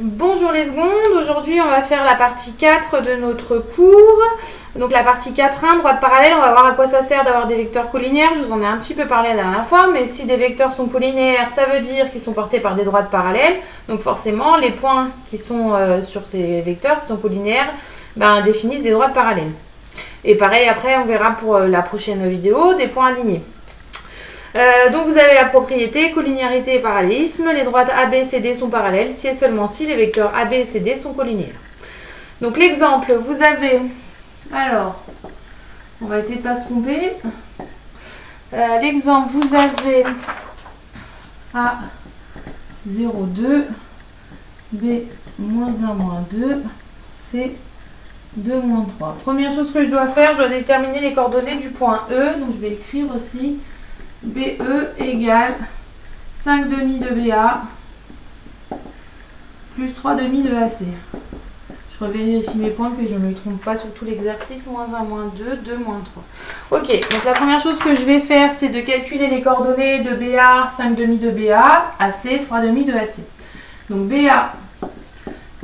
Bonjour les secondes, aujourd'hui on va faire la partie 4 de notre cours. Donc la partie 4.1, droite parallèle, on va voir à quoi ça sert d'avoir des vecteurs collinaires. Je vous en ai un petit peu parlé la dernière fois, mais si des vecteurs sont collinaires, ça veut dire qu'ils sont portés par des droites parallèles. Donc forcément, les points qui sont sur ces vecteurs, s'ils sont collinaires, définissent des droites parallèles. Et pareil, après on verra pour la prochaine vidéo, des points alignés. Donc vous avez la propriété, collinéarité et parallélisme. Les droites AB, CD sont parallèles si et seulement si les vecteurs AB et CD sont collinaires. Donc l'exemple, vous avez... Alors, on va essayer de ne pas se tromper. L'exemple, vous avez A 0, 2, B moins 1, moins 2, C 2, moins 3. Première chose que je dois faire, je dois déterminer les coordonnées du point E. Donc je vais écrire aussi BE égale 5 demi de BA plus 3 demi de AC. Je revérifie mes points que je ne me trompe pas sur tout l'exercice. Moins 1, moins 2, 2, moins 3. Ok, donc la première chose que je vais faire, c'est de calculer les coordonnées de BA, 5 demi de BA, AC, 3 demi de AC. Donc BA,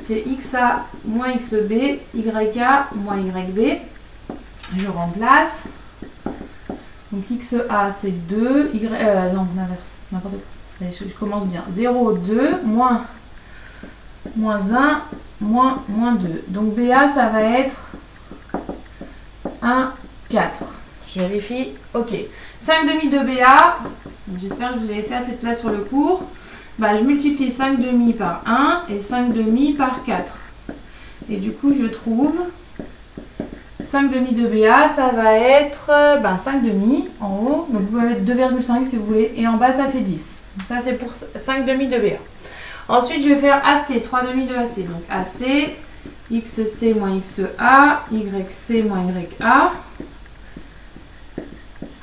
c'est XA moins XB, YA moins YB. Je remplace. Donc XA c'est 2, non, l'inverse, n'importe quoi. Je commence bien. 0, 2, moins 1, moins 2. Donc BA, ça va être 1, 4. Je vérifie. Ok. 5 demi de BA. J'espère que je vous ai laissé assez de place sur le cours. Je multiplie 5 demi par 1 et 5 demi par 4. Et du coup, je trouve 5 demi de BA, ça va être 5 demi en haut. Donc vous pouvez mettre 2,5 si vous voulez. Et en bas, ça fait 10. Donc ça, c'est pour 5 demi de BA. Ensuite, je vais faire AC, 3 demi de AC. Donc AC, XC moins XA, YC moins YA.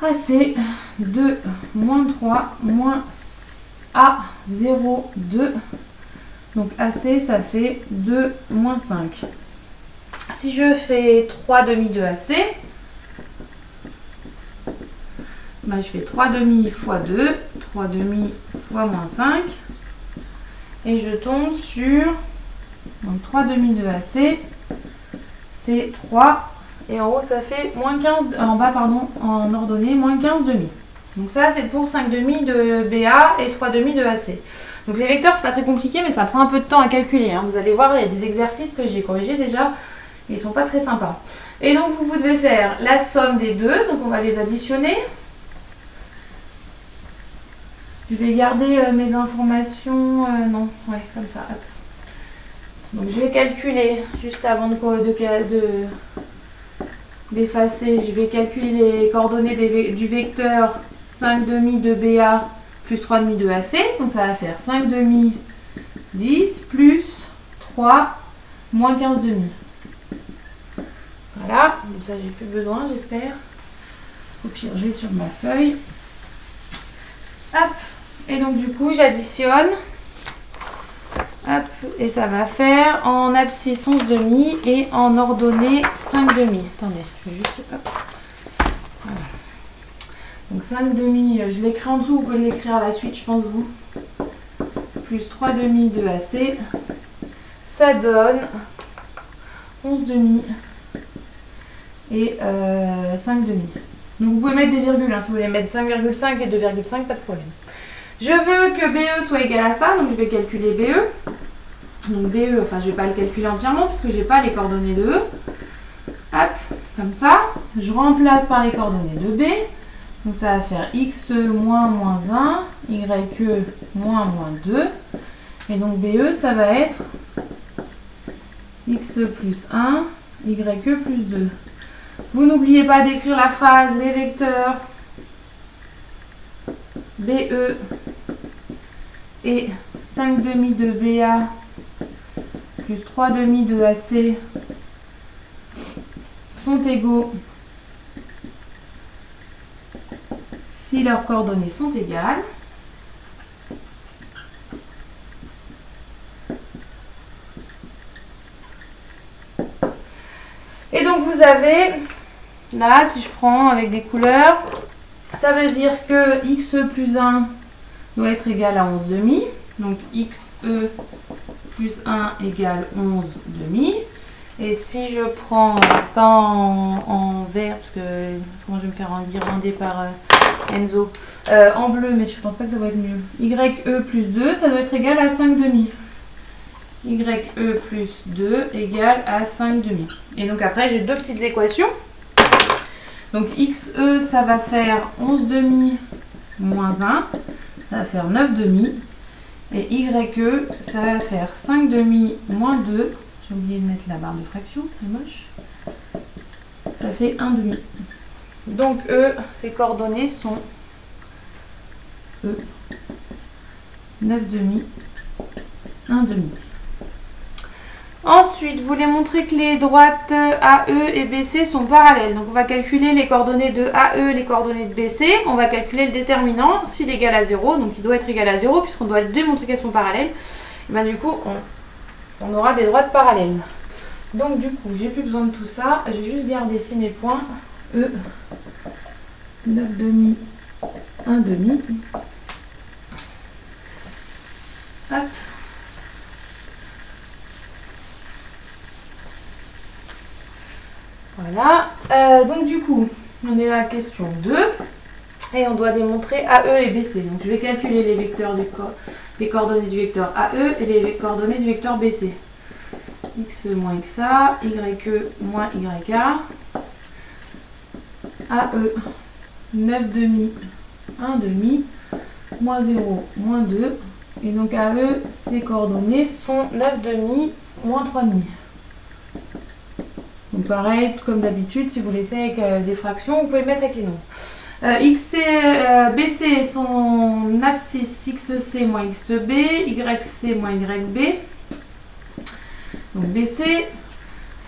AC, 2 moins 3 moins A, 0, 2. Donc AC, ça fait 2 moins 5. Si je fais 3 demi de AC, je fais 3 demi fois 2, 3 demi fois moins 5. Et je tombe sur donc 3 demi de AC, c'est 3. Et en haut, ça fait moins 15, en bas, pardon, en ordonnée, moins 15 demi. Donc ça, c'est pour 5 demi de BA et 3 demi de AC. Donc les vecteurs, c'est pas très compliqué, mais ça prend un peu de temps à calculer. Hein. Vous allez voir, il y a des exercices que j'ai corrigés déjà. Ils sont pas très sympas. Et donc, vous devez faire la somme des deux. Donc, on va les additionner. Je vais garder mes informations. Non, ouais, comme ça. Hop. Donc, je vais calculer, juste avant d'effacer, je vais calculer les coordonnées du vecteur 5 demi de BA plus 3 demi de AC. Donc, ça va faire 5 demi 10 plus 3 moins 15 demi. Voilà, donc ça j'ai plus besoin, j'espère. Au pire, je vais sur ma feuille. Hop, et donc du coup, j'additionne. Hop, et ça va faire en abscisse 11 demi et en ordonnée 5 demi. Attendez, je vais juste... Hop. Voilà. Donc 5 demi, je l'écris en dessous, vous pouvez l'écrire à la suite, je pense vous. Plus 3 demi de AC. Ça donne 11 demi. Et 5 demi. Donc vous pouvez mettre des virgules, hein, si vous voulez mettre 5,5 et 2,5, pas de problème. Je veux que BE soit égal à ça, donc je vais calculer BE. Donc BE, enfin je ne vais pas le calculer entièrement parce que je n'ai pas les coordonnées de E. Hop, comme ça. Je remplace par les coordonnées de B. Donc ça va faire XE moins moins 1, YE moins moins 2. Et donc BE, ça va être XE plus 1, YE plus 2. Vous n'oubliez pas d'écrire la phrase, les vecteurs BE et 5 demi de BA plus 3 demi de AC sont égaux si leurs coordonnées sont égales. Et donc vous avez, là, si je prends avec des couleurs, ça veut dire que XE plus 1 doit être égal à 11 demi. Donc XE plus 1 égale 11 demi. Et si je prends, pas en vert, parce que comment je vais me faire enguirlander par Enzo, en bleu, mais je pense pas que ça va être mieux. YE plus 2, ça doit être égal à 5 demi. YE plus 2 égale à 5 demi. Et donc après, j'ai deux petites équations. Donc XE, ça va faire 11 demi moins 1, ça va faire 9 demi. Et YE, ça va faire 5 demi moins 2. J'ai oublié de mettre la barre de fraction, c'est moche. Ça fait 1 demi. Donc ces coordonnées sont 9 demi, 1 demi. Ensuite, vous voulez montrer que les droites AE et BC sont parallèles. Donc on va calculer les coordonnées de AE et les coordonnées de BC. On va calculer le déterminant s'il est égal à 0. Donc il doit être égal à 0 puisqu'on doit démontrer qu'elles sont parallèles. Et bien du coup, on aura des droites parallèles. Donc du coup, j'ai plus besoin de tout ça. Je vais juste garder ici mes points. E, 9 demi, 1 demi. Hop. Voilà. Donc du coup, on est à la question 2. Et on doit démontrer AE et BC. Donc je vais calculer les vecteurs les coordonnées du vecteur AE et les coordonnées du vecteur BC. X moins XA, YE moins YA. AE, 9 demi, 1 demi, moins 0, moins 2. Et donc AE, ses coordonnées sont 9 demi, moins 3 demi. Donc pareil, comme d'habitude, si vous laissez avec des fractions, vous pouvez mettre avec les nombres. BC, son abscisse XC moins XB, YC moins YB. Donc BC,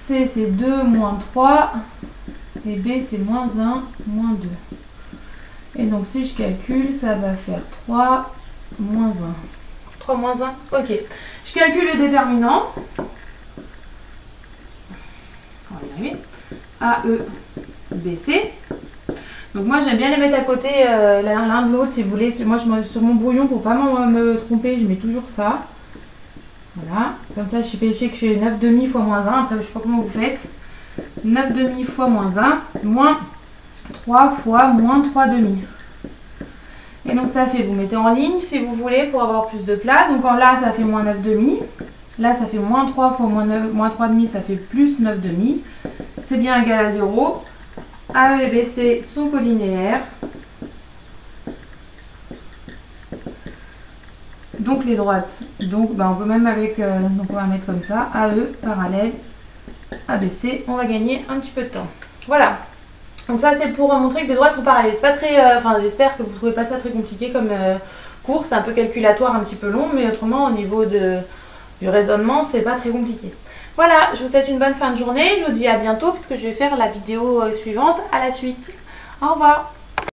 C c'est 2 moins 3, et B c'est moins 1, moins 2. Et donc si je calcule, ça va faire 3 moins 1. 3 moins 1, ok. Je calcule le déterminant. On va y arriver. AE, BC. Donc moi j'aime bien les mettre à côté l'un de l'autre si vous voulez. Moi sur mon brouillon pour pas me tromper, je mets toujours ça. Voilà, comme ça je sais que je fais 9 demi fois moins 1, après je sais pas comment vous faites. 9 demi fois moins 1, moins 3 fois moins 3 demi. Et donc ça fait, vous mettez en ligne si vous voulez pour avoir plus de place. Donc là ça fait moins 9 demi, là ça fait moins 3 fois moins 3 demi, ça fait plus 9 demi. C'est bien égal à 0. AE et BC sont collinéaires. Donc les droites, donc on peut même avec, donc on va mettre comme ça, AE parallèle, ABC, on va gagner un petit peu de temps. Voilà, donc ça c'est pour montrer que des droites sont parallèles. C'est pas très, j'espère que vous ne trouvez pas ça très compliqué comme cours, c'est un peu calculatoire, un petit peu long, mais autrement au niveau du raisonnement, c'est pas très compliqué. Voilà, je vous souhaite une bonne fin de journée, je vous dis à bientôt puisque je vais faire la vidéo suivante à la suite. Au revoir.